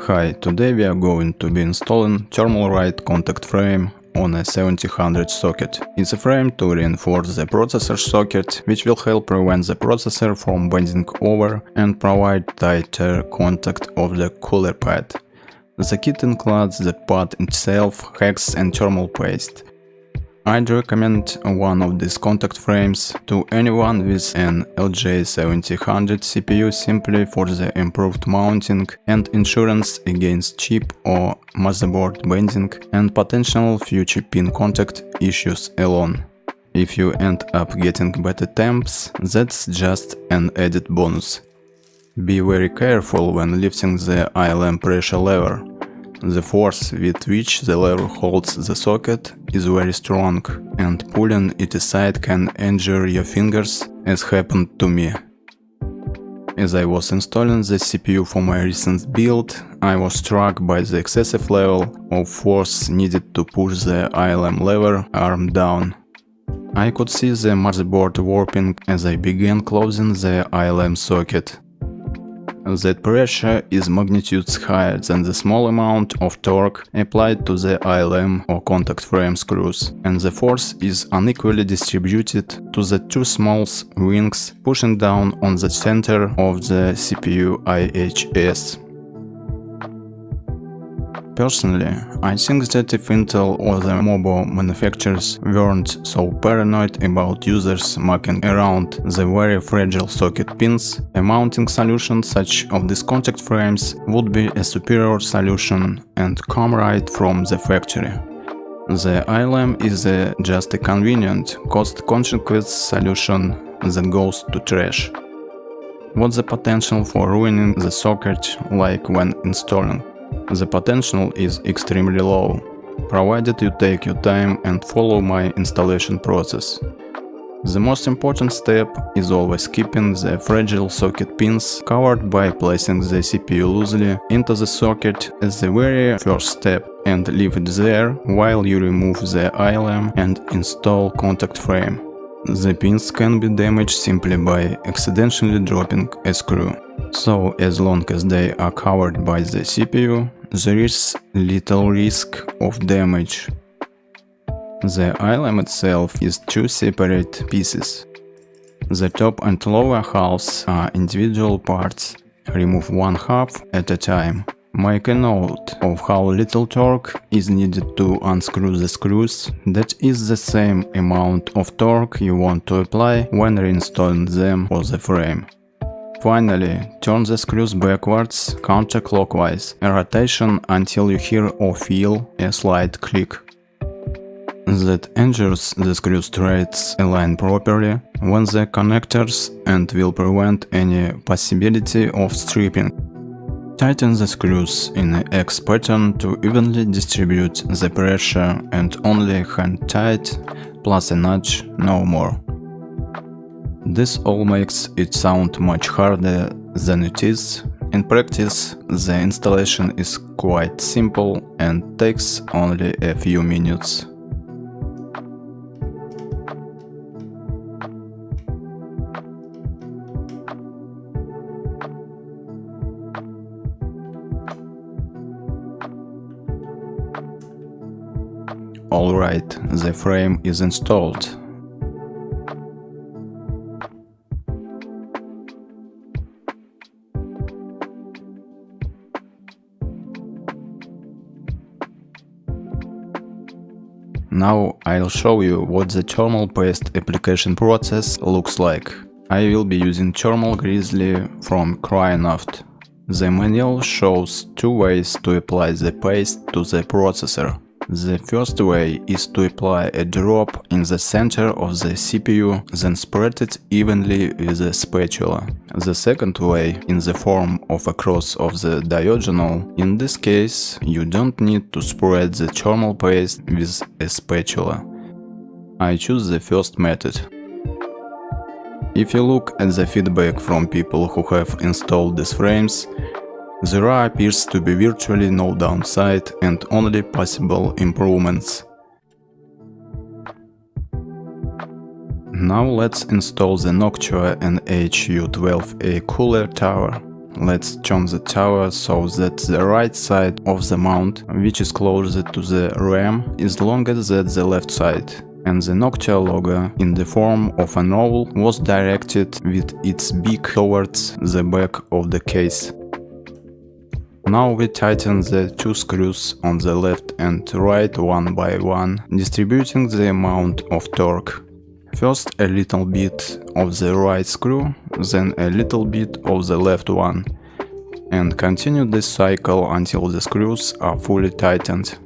Hi, today we are going to be installing Thermalright contact frame on a 1700 socket. It's a frame to reinforce the processor socket, which will help prevent the processor from bending over and provide tighter contact of the cooler pad. The kit includes the pad itself, hex and thermal paste. I'd recommend one of these contact frames to anyone with an LGA1700 CPU simply for the improved mounting and insurance against chip or motherboard bending and potential future pin contact issues alone. If you end up getting better temps, that's just an added bonus. Be very careful when lifting the ILM pressure lever. The force with which the lever holds the socket is very strong, and pulling it aside can injure your fingers, as happened to me. As I was installing the CPU for my recent build, I was struck by the excessive level of force needed to push the ILM lever arm down. I could see the motherboard warping as I began closing the ILM socket. That pressure is magnitudes higher than the small amount of torque applied to the ILM or contact frame screws, and the force is unequally distributed to the two small wings pushing down on the center of the CPU IHS. Personally, I think that if Intel or the mobile manufacturers weren't so paranoid about users mucking around the very fragile socket pins, a mounting solution such of these contact frames would be a superior solution and come right from the factory. The ILM is just a convenient, cost-conscious solution that goes to trash. What's the potential for ruining the socket like when installing? The potential is extremely low, provided you take your time and follow my installation process. The most important step is always keeping the fragile socket pins covered by placing the CPU loosely into the socket as the very first step and leave it there while you remove the ILM and install contact frame. The pins can be damaged simply by accidentally dropping a screw. So as long as they are covered by the CPU, there is little risk of damage. The ILM itself is two separate pieces. The top and lower halves are individual parts. Remove one half at a time. Make a note of how little torque is needed to unscrew the screws. That is the same amount of torque you want to apply when reinstalling them for the frame. Finally, turn the screws backwards, counterclockwise, a rotation until you hear or feel a slight click. That ensures the screw threads align properly when the connectors and will prevent any possibility of stripping. Tighten the screws in an X pattern to evenly distribute the pressure and only hand tight plus a nudge, no more. This all makes it sound much harder than it is. In practice, the installation is quite simple and takes only a few minutes. Alright, the frame is installed. Now I'll show you what the thermal paste application process looks like. I will be using Thermal Grizzly from Kryonaut. The manual shows two ways to apply the paste to the processor. The first way is to apply a drop in the center of the CPU, then spread it evenly with a spatula. The second way, in the form of a cross of the diagonal. In this case, you don't need to spread the thermal paste with a spatula. I choose the first method. If you look at the feedback from people who have installed these frames, there appears to be virtually no downside and only possible improvements. Now let's install the Noctua NH-U12A cooler tower. let's turn the tower so that the right side of the mount, which is closer to the RAM, is longer than the left side. And the Noctua logo, in the form of an owl, was directed with its beak towards the back of the case. Now we tighten the two screws on the left and right one by one, distributing the amount of torque. First a little bit of the right screw, then a little bit of the left one, and continue this cycle until the screws are fully tightened.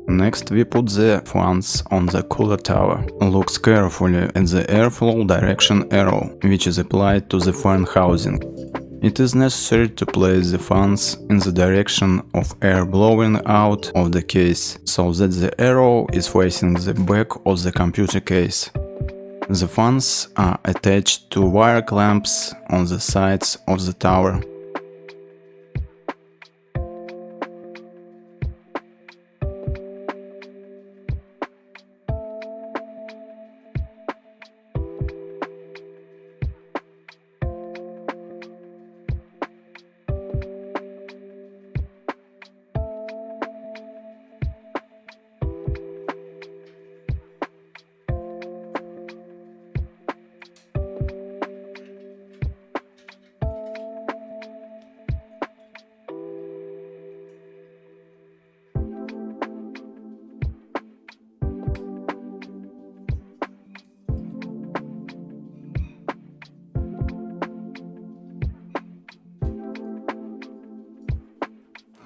Next we put the fans on the cooler tower. Look carefully at the airflow direction arrow, which is applied to the fan housing. It is necessary to place the fans in the direction of air blowing out of the case, so that the arrow is facing the back of the computer case. The fans are attached to wire clamps on the sides of the tower.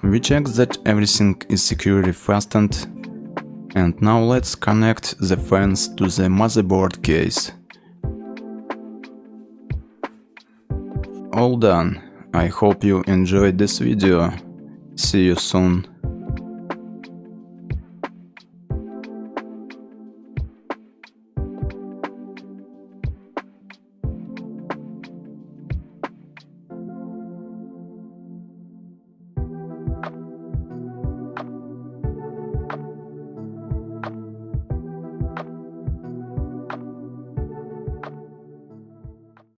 We check that everything is securely fastened, and now let's connect the fans to the motherboard case. All done. I hope you enjoyed this video. See you soon.